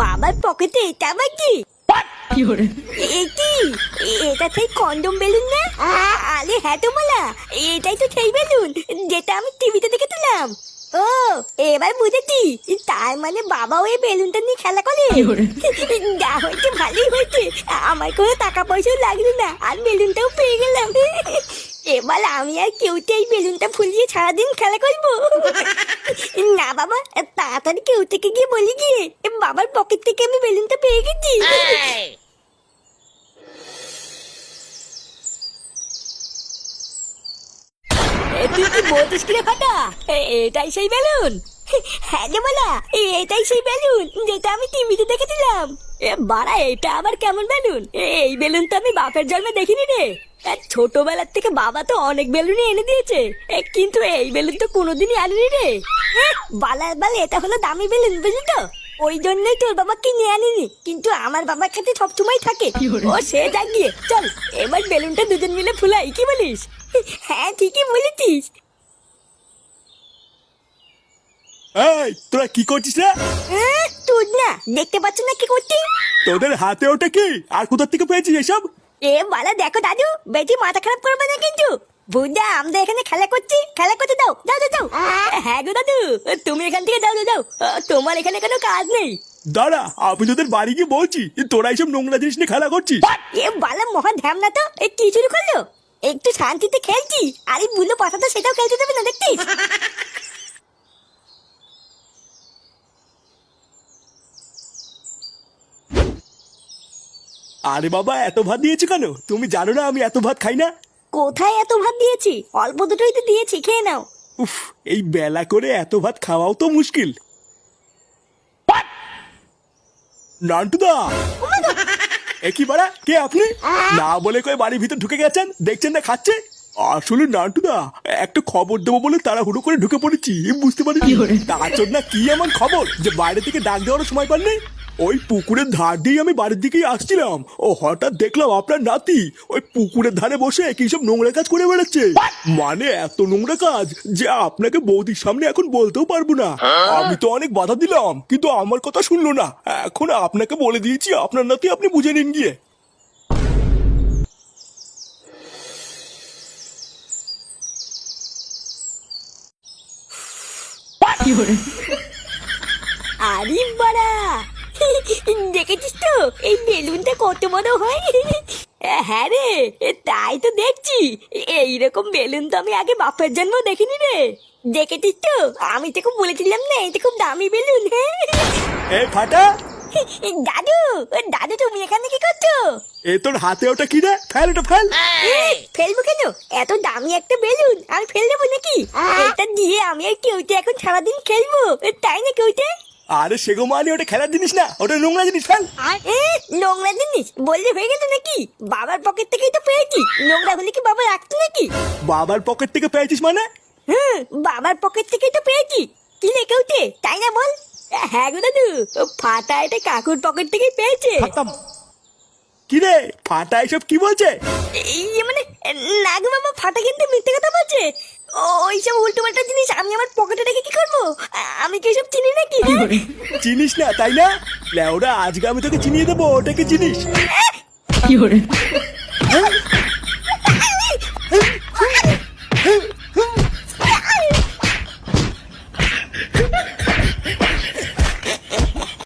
বাবার পকেটে এটা আবার কি? এটা সেই কন্ডম বেলুন না? আরে হ্যাঁ তো বলা, এটাই তো সেই বেলুন যেটা আমি টিভিতে দেখেছিলাম। ও এবার বুঝেছি, তার মানে বাবা ওই বেলুনটা নিয়ে খেলা করে। যা হয়েছে ভালোই হয়েছে, আমার কোনো টাকা পয়সা লাগলো না, আর বেলুনটাও পেয়ে গেলাম। এবার আমি আর কেউতে এই বেলুনটা ফুলিয়ে সারাদিন খেলা করবো। না বাবা, তাড়াতাড়ি কেউ থেকে গিয়ে বলি গিয়ে বাবার পকেট থেকে আমি বেলুনটা পেয়ে গেছি। তুই কি বলছিস কিরে ফাটা? এটাই সেই বেলুন? হ্যাঁ রে বলা, এটাই সেই বেলুন যেটা আমি টিভিতে দেখেছিলাম। বাড়া, এটা আবার কেমন বেলুন? এই বেলুন তো আমি বাপের জন্মে দেখিনি রে। ছোটবেলার থেকে বাবা তো অনেক বেলুনই এনে দিয়েছে, কিন্তু এই বেলুন তো কোনোদিনই আনেনি রে। বালার বাল, এটা হলো দামি বেলুন, বুঝলি তো? ওই জন্যই তোর বাবা কিনে আনিনি, কিন্তু আমার বাবার কাছে সবসময় থাকে। ও সে যা গিয়ে, চল এবার বেলুনটা দুজন মিলে ফুলাই, কি বলিস? হ্যাঁ ঠিকই বলেছিস। এই তোরা কি করছিস রে? তুই না দেখতে পাচ্ছ না কি করছি? তোদের হাতে ওটা কি, আর কোথা থেকে পেয়েছিস এসব? বালা দেখো দাদু, বেশি মাথা খারাপ করবে না কিন্তু। বুঝা, আমরা এখানে খেলা করছি, খেলা করতে দাও, যাও যাও যাও। হ্যাঁ গো দাদু, তুমি এখান থেকে যাও যাও যাও, তোমার এখানে কোনো কাজ নেই। দাঁড়া, আমি তোদের বাড়ি গিয়ে বলছি তোরা এইসব নোংরা জিনিস নিয়ে খেলা করছিস। বালা মহা ধ্যাম না তো, কি শুরু করলো? একটু শান্তিতে খেলছি, আর এই বুলো পাতা তো সেটাও খেলতে দেবে না, দেখছিস? আরে বাবা, এত ভাত দিয়েছো কেন? তুমি জানো না আমি এত ভাত খাই না। কোথায় এত ভাত দিয়েছি? অল্প দুটোই তো দিয়েছি, খেয়ে নাও। উফ, এই বেলা করে এত ভাত খাওয়াও তো মুশকিল। নান্টুদা, একই বাড়া, কে আপনি? না বলে কই বাড়ির ভিতর ঢুকে গেছেন, দেখছেন না খাচ্ছে। আসলে নান্টুদা, একটা খবর দেবো বলে তাড়াহুড়ো করে ঢুকে পড়েছি, বুঝতে পারিনি। তার জন্য কি এমন খবর যে বাইরে থেকে ডাক দেওয়ার সময় পাননি? ওই পুকুরের ধার দিয়ে আমি বাড়ির দিকেই আসছিলাম, ও হঠাৎ দেখলাম আপনার নাতি ওই পুকুরের ধারে বসে কি সব নোংরা কাজ করে বেড়াচ্ছে। মানে এত নোংরা কাজ যে আপনাকে বৌদির সামনে এখন বলতেও পারবো না। আমি তো অনেক বাধা দিলাম, কিন্তু আমার কথা শুনলো না। এখন আপনাকে বলে দিয়েছি, আপনার নাতি আপনি বুঝে নিন গিয়ে। আরে বাড়া, দেখেছিস তো এই বেলুনটা কত বড় হয়? হ্যাঁ রে, তাই তো দেখছি। এইরকম বেলুন তো আমি আগে বাপের জন্ম দেখিনি রে। দেখেছিস তো, আমি তো খুব বলেছিলাম না এটা খুব দামি বেলুন। এ ফাটা, দাদু, দাদু তুমি এখানে কি করছো? এ তোর হাতে ওটা কি রে? ফেল ওটা, ফেল। ফেলবো কেন? এত দামি একটা বেলুন আমি ফেল দেবো নাকি? এটা দিয়ে আমি আর কেউতে এখন সারাদিন খেলবো, তাই না কেউতে? আরে সেগো মানে ওটা খেলার জিনিস না, ওটা নোংরা জিনিস, ফেল। নোংরা জিনিস বললে হয়ে গেল নাকি? বাবার পকেট থেকেই তো পেয়েছি, নোংরা হলে কি বাবা রাখতো নাকি? বাবার পকেট থেকে পেয়েছিস মানে? বাবার পকেট থেকেই তো পেয়েছি। কি রে কেউতে, তাই না বল? হ্যাঁ গো দাদু, ফাটা এটা কাকুর পকেট থেকেই পেয়েছে। কি রে ফাটা, এসব কি বলছে? মানে না গো বাবা, ফাটা কিন্তু মিথ্যে কথা বলছে। ওইসব উল্টো পাল্টা জিনিস আমি আমার পকেটে রেখে কি করবো? আমি কি সব চিনি নাকি? চিনিস না তাই না? লেওরা, আজকে আমি তোকে চিনিয়ে দেবো ওটাকে চিনিস।